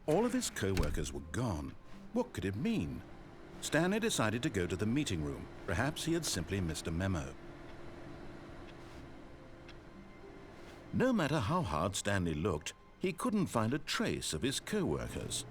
All of his co-workers were gone. What could it mean? Stanley decided to go to the meeting room. Perhaps he had simply missed a memo. No matter how hard Stanley looked, he couldn't find a trace of his co-workers.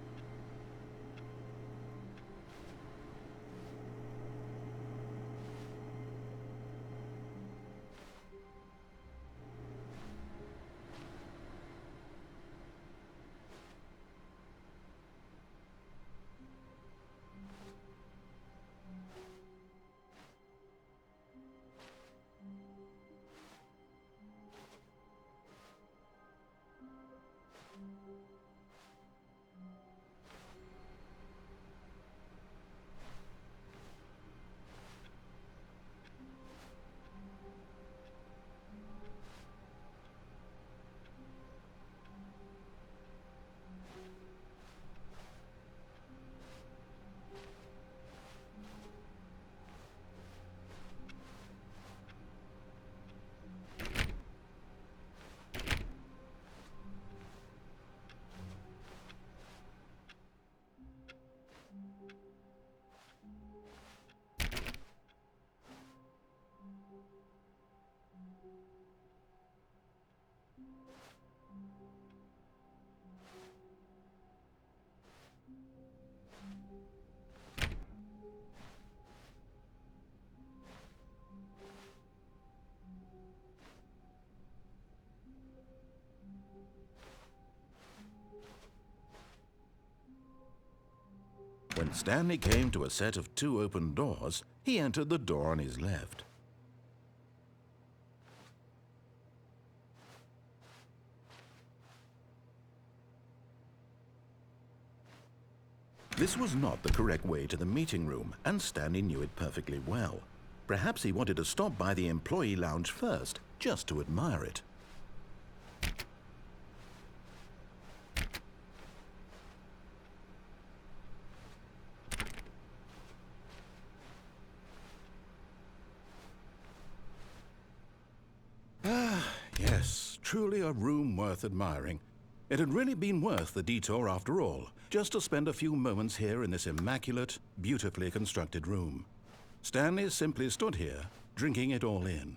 When Stanley came to a set of 2 open doors, he entered the door on his left. This was not the correct way to the meeting room, and Stanley knew it perfectly well. Perhaps he wanted to stop by the employee lounge first, just to admire it. Yes, truly a room worth admiring. It had really been worth the detour after all, just to spend a few moments here in this immaculate, beautifully constructed room. Stanley simply stood here, drinking it all in.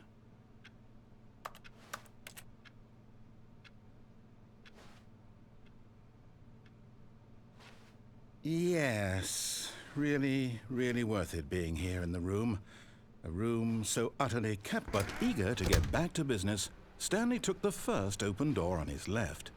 Yes, really, really worth it being here in the room. A room so utterly kept, but eager to get back to business, Stanley took the first open door on his left.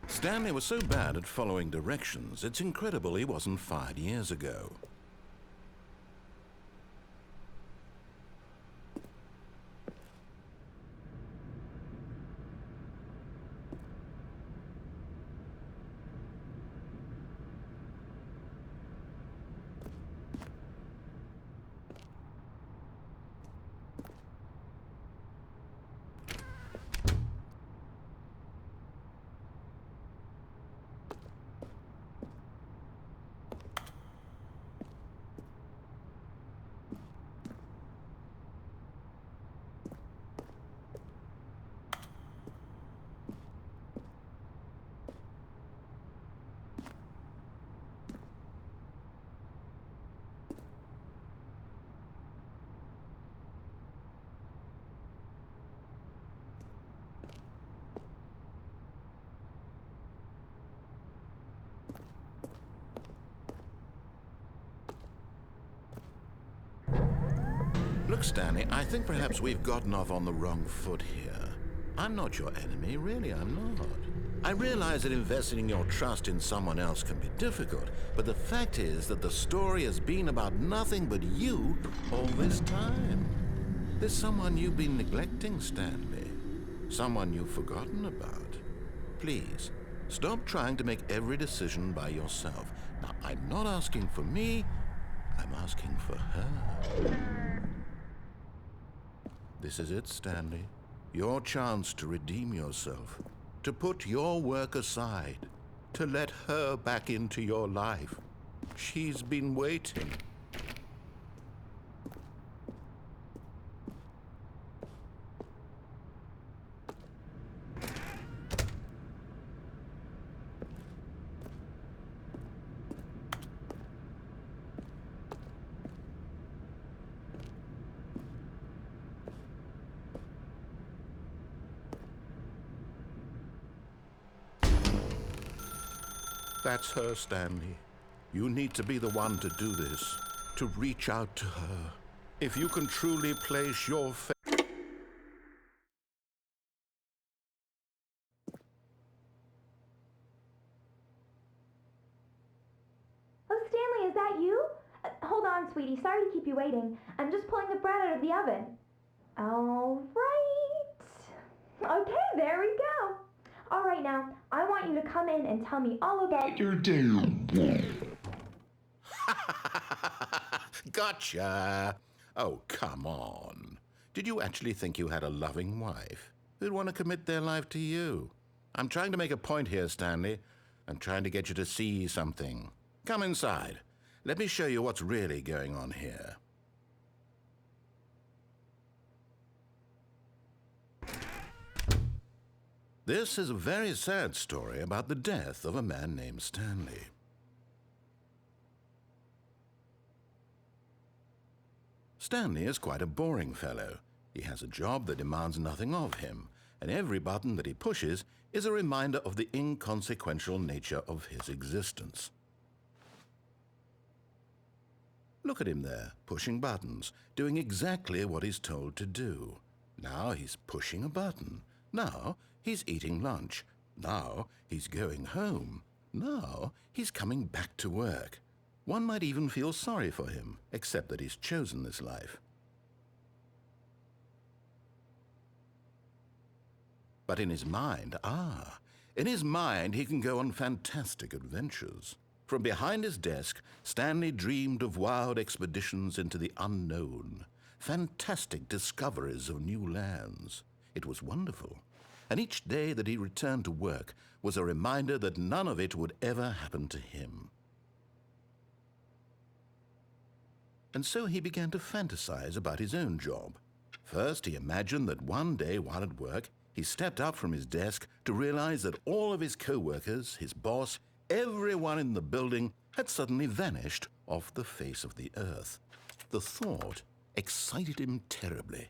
Stanley was so bad at following directions, it's incredible he wasn't fired years ago. Look, Stanley, I think perhaps we've gotten off on the wrong foot here. I'm not your enemy, really, I'm not. I realize that investing your trust in someone else can be difficult, but the fact is that the story has been about nothing but you all this time. There's someone you've been neglecting, Stanley. Someone you've forgotten about. Please, stop trying to make every decision by yourself. Now, I'm not asking for me, I'm asking for her. This is it, Stanley. Your chance to redeem yourself, to put your work aside, to let her back into your life. She's been waiting. That's her, Stanley. You need to be the one to do this, to reach out to her. If you can truly place your faith... Oh, Stanley, is that you? Hold on, sweetie. Sorry to keep you waiting. I'm just pulling the bread out of the oven. All right. Okay, there we go. All right, now, I want you to come in and tell me all about your day. Gotcha! Oh, come on. Did you actually think you had a loving wife who'd want to commit their life to you? I'm trying to make a point here, Stanley. I'm trying to get you to see something. Come inside. Let me show you what's really going on here. This is a very sad story about the death of a man named Stanley. Stanley is quite a boring fellow. He has a job that demands nothing of him, and every button that he pushes is a reminder of the inconsequential nature of his existence. Look at him there, pushing buttons, doing exactly what he's told to do. Now he's pushing a button. Now he's eating lunch. Now he's going home. Now he's coming back to work. One might even feel sorry for him, except that he's chosen this life. But in his mind, in his mind he can go on fantastic adventures. From behind his desk, Stanley dreamed of wild expeditions into the unknown, fantastic discoveries of new lands. It was wonderful, and each day that he returned to work was a reminder that none of it would ever happen to him. And so he began to fantasize about his own job. First, he imagined that one day while at work, he stepped up from his desk to realize that all of his co-workers, his boss, everyone in the building had suddenly vanished off the face of the earth. The thought excited him terribly.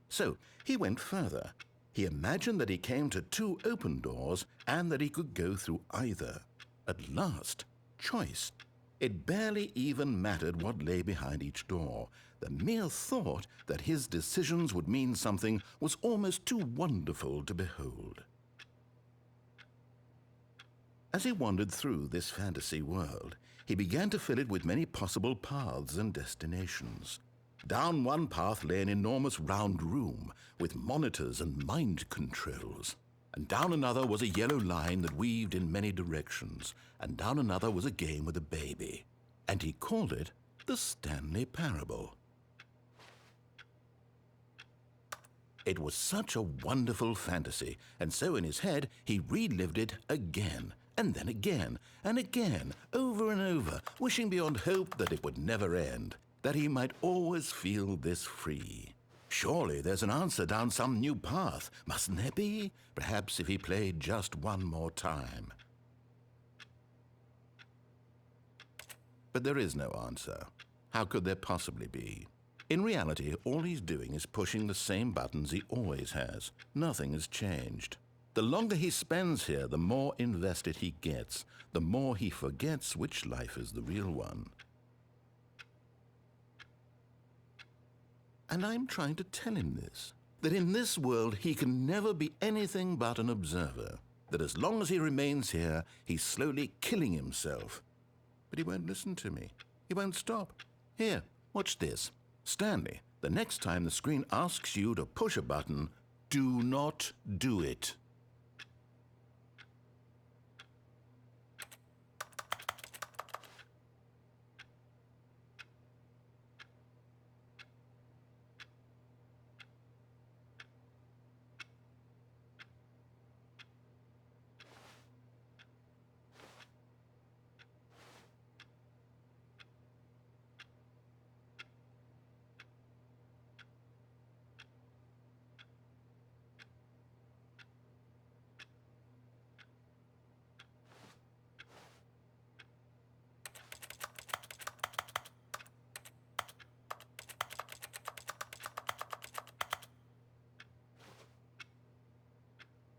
So he went further. He imagined that he came to two open doors and that he could go through either. At last, choice. It barely even mattered what lay behind each door. The mere thought that his decisions would mean something was almost too wonderful to behold. As he wandered through this fantasy world, he began to fill it with many possible paths and destinations. Down one path lay an enormous round room with monitors and mind controls. And down another was a yellow line that weaved in many directions. And down another was a game with a baby. And he called it the Stanley Parable. It was such a wonderful fantasy, and so in his head he relived it again, and then again, and again, over and over, wishing beyond hope that it would never end, that he might always feel this free. Surely there's an answer down some new path, mustn't there be? Perhaps if he played just one more time. But there is no answer. How could there possibly be? In reality, all he's doing is pushing the same buttons he always has. Nothing has changed. The longer he spends here, the more invested he gets, the more he forgets which life is the real one. And I'm trying to tell him this, that in this world he can never be anything but an observer, that as long as he remains here, he's slowly killing himself. But he won't listen to me. He won't stop. Here, watch this. Stanley, the next time the screen asks you to push a button, do not do it.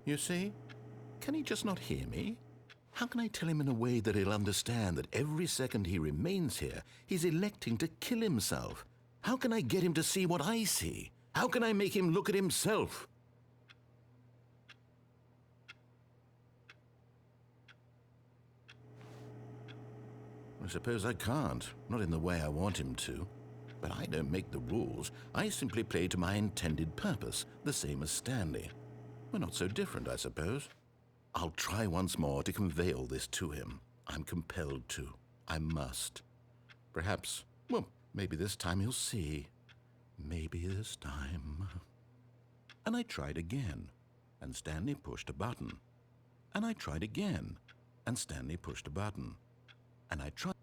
You see? Can he just not hear me? How can I tell him in a way that he'll understand that every second he remains here, he's electing to kill himself? How can I get him to see what I see? How can I make him look at himself? I suppose I can't, not in the way I want him to. But I don't make the rules. I simply play to my intended purpose, the same as Stanley. We're not so different, I suppose. I'll try once more to convey all this to him. I'm compelled to. I must. Perhaps, well, maybe this time he'll see. Maybe this time. And I tried again, and Stanley pushed a button. And I tried again, and Stanley pushed a button. And I tried.